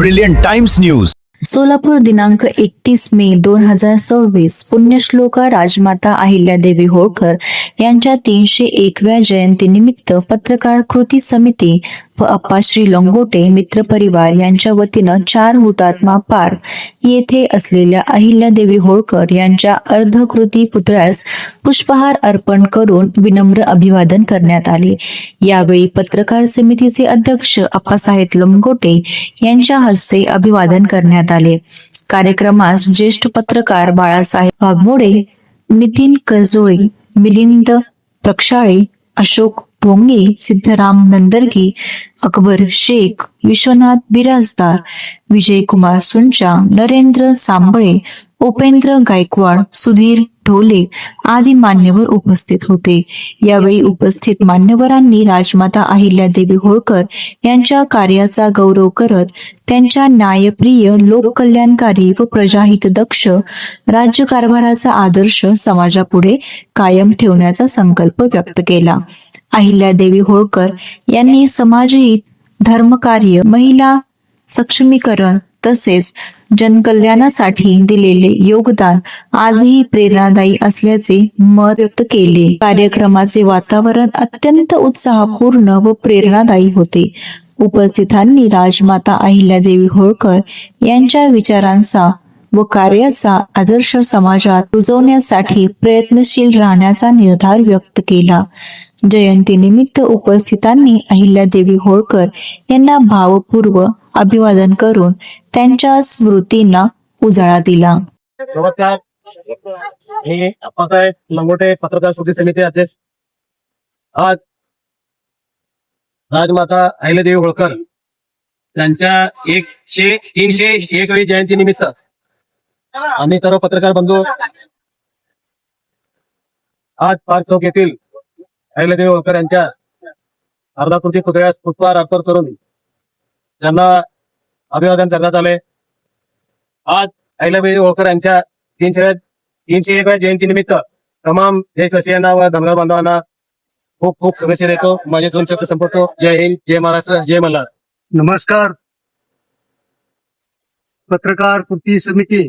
Brilliant times news. Solapur दिनांक 31 मे 2026 पुण्यश्लोका राजमाता अहिल्यादेवी होळकर यांच्या 301व्या जयंतीनिमित्त पत्रकार कृती समिती व अप्पाश्री लंगोटे मित्रपरिवार यांच्या वतीनं 4 हुतात्मा पार्क येथे असलेल्या अहिल्यादेवी होळकर यांच्या अर्धकृती पुतळ्यास पुष्पहार अर्पण करून विनम्र अभिवादन करण्यात आले। यावेळी पत्रकार समितीचे अध्यक्ष अप्पासाहेब लंगोटे यांच्या हस्ते अभिवादन करण्यात आले। कार्यक्रमास ज्येष्ठ पत्रकार बाळासाहेब वाघमोडे, नितीन करजोळे, मिलिंद प्रक्षाळे, अशोक भोंगे, सिद्धराम नंदरगी, अकबर शेख, विश्वनाथ बिराजदार, विजयकुमार सुंचा, नरेंद्र सांबळे, उपेंद्र गायकवाड, सुधीर ढोले आदी मान्यवर उपस्थित होते। यावेळी उपस्थित मान्यवरांनी राजमाता अहिल्यादेवी होळकर यांच्या कार्याचा गौरव करत त्यांच्या न्यायप्रिय, लोककल्याणकारी व प्रजाहितदक्ष राज्यकारभाराचा आदर्श समाजापुढे कायम ठेवण्याचा संकल्प व्यक्त केला। अहिल्यादेवी होळकर यांनी समाजहित, धर्मकार्य, महिला सक्षमीकरण तसेच जनकल्याणासाठी दिलेले योगदान आजही प्रेरणादायी असल्याचे मत व्यक्त केले। कार्यक्रमाचे वातावरण अत्यंत उत्साहपूर्ण व प्रेरणादायी होते। उपस्थितांनी राजमाता अहिल्यादेवी होळकर यांच्या विचारांचा व कार्याचा आदर्श समाजात रुजवण्यासाठी प्रयत्नशील राहण्याचा निर्धार व्यक्त केला। जयंतीनिमित्त उपस्थितांनी अहिल्यादेवी होळकर यांना भावपूर्वक अभिवादन करून त्यांच्या स्मृतींना उजाळा दिला। नमस्कार, मी अप्पासाहेब लंगोटे, पत्रकार कृती समिती अध्यक्ष। आज राजमाता अहिल्यादेवी होळकर त्यांच्या 301वी जयंती निमित्त आम्ही सर्व पत्रकार बंधू आज पार्क चौक येथील अहिल्यादेवी होळकर यांच्या अर्धाकृती पुतळ्यास पुष्पहार अर्पण करून त्यांना अभिवादन करण्यात आले। आज अहिल्यादेवी होळकर यांच्या 301व्या जयंती निमित्त तमाम देशवासियांना व धनगर बांधवांना खूप खूप शुभेच्छा देतो। माझे 2 शब्द संपवतो। जय हिंद, जय महाराष्ट्र, जय मल्हार। नमस्कार। पत्रकार कृती समिती,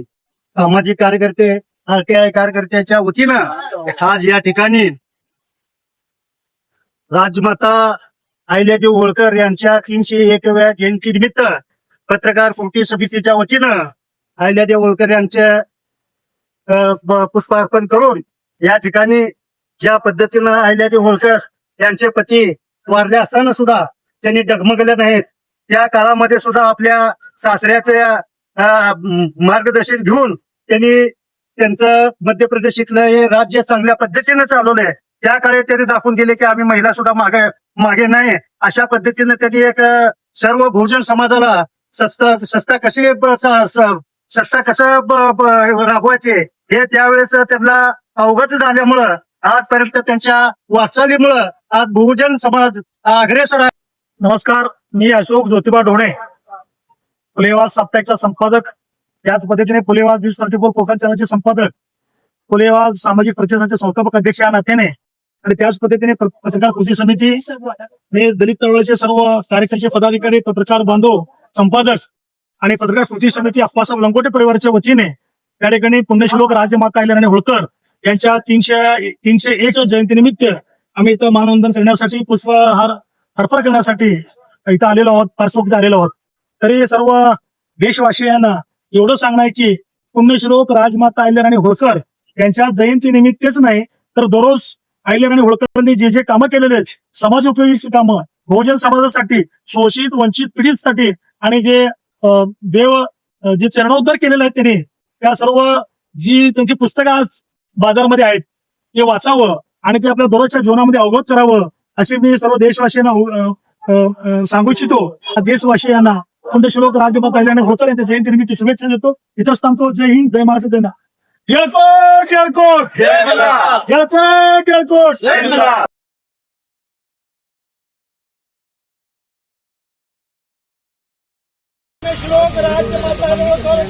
सामाजिक कार्यकर्ते, RTI कार्यकर्त्याच्या वतीनं आज या ठिकाणी राजमाता अहिल्यादेवी होळकर यांच्या 301व्या जयंती निमित्त पत्रकार कृती समितीच्या वतीनं अहिल्यादेवी होळकर यांच्या पुष्पार्पण करून या ठिकाणी ज्या पद्धतीनं अहिल्यादेवी होळकर यांचे पती वारले असताना सुद्धा त्यांनी डगमगले नाहीत, त्या काळामध्ये सुद्धा आपल्या सासऱ्याच्या मार्गदर्शन घेऊन त्यांनी त्यांचं मध्य प्रदेशातलं हे राज्य चांगल्या पद्धतीनं चालवलंय। त्या काळी त्यांनी दाखवून दिले की आम्ही महिला सुद्धा मागे नाही। अशा पद्धतीने त्यांनी एक सर्व बहुजन समाजाला सत्ता कशी राबवायचे हे त्यावेळेस त्यांना अवगत झाल्यामुळं आजपर्यंत त्यांच्या वाटचालीमुळं आज बहुजन समाज अग्रेसर आहे। नमस्कार, मी अशोक ज्योतिबा ढोणे, फुलेवाद साप्ताहिकचा संपादक, त्याच पद्धतीने फुलेवाद 2034 कोकण चॅनलचे संपादक, फुलेवाद सामाजिक प्रतिष्ठानचे संस्थापक अध्यक्ष या नात्याने आणि त्याच पद्धतीने पत्रकार कृती समिती, मी दलित चळवळीचे सर्व कार्यकर्ते, पदाधिकारी, पत्रकार बांधव, संपादक आणि पत्रकार कृती समिती अप्पासाहेब लंगोटे परिवाराच्या वतीने त्या ठिकाणी पुण्यश्लोक राजमाता अहिल्यादेवी होळकर यांच्या 301 जयंतीनिमित्त आम्ही इथं मानवंदन करण्यासाठी, पुष्पहार अर्पण करण्यासाठी इथं आलेलो आहोत, पार्श्वभूमीत आलेलो आहोत। तरी सर्व देशवासियांना एवढं सांगणार की पुण्यश्लोक राजमाता अहिल्यादेवी होळकर यांच्या जयंतीनिमित्तच नाही तर दररोज अहिल्यादेवी होळकरांनी जे जे कामं केलेले आहेत, समाज उपयोगी कामं, बहुजन समाजासाठी, शोषित वंचित पीडितसाठी आणि जे जे चरणोद्धार केलेले आहेत त्यांनी, त्या सर्व जी त्यांची पुस्तकं आज बाजारमध्ये आहेत ते वाचावं आणि ते आपल्या दररोजच्या जीवनामध्ये अवगत करावं असे मी सर्व देशवासियांना सांगू इच्छितो। देशवासियांना पुण्यश्लोक राजमाता अहिल्यादेवी होळकर यांच्या जयंतीनिमित्त शुभेच्छा देतो। इथंच थांबतो। जय हिंद, जय महाराष्ट्र, जय जयकोट, जयकोट, जय मल्हार, जयकोट, जय मल्हार। श्लोक राजमाता अहिल्यादेवी होळकर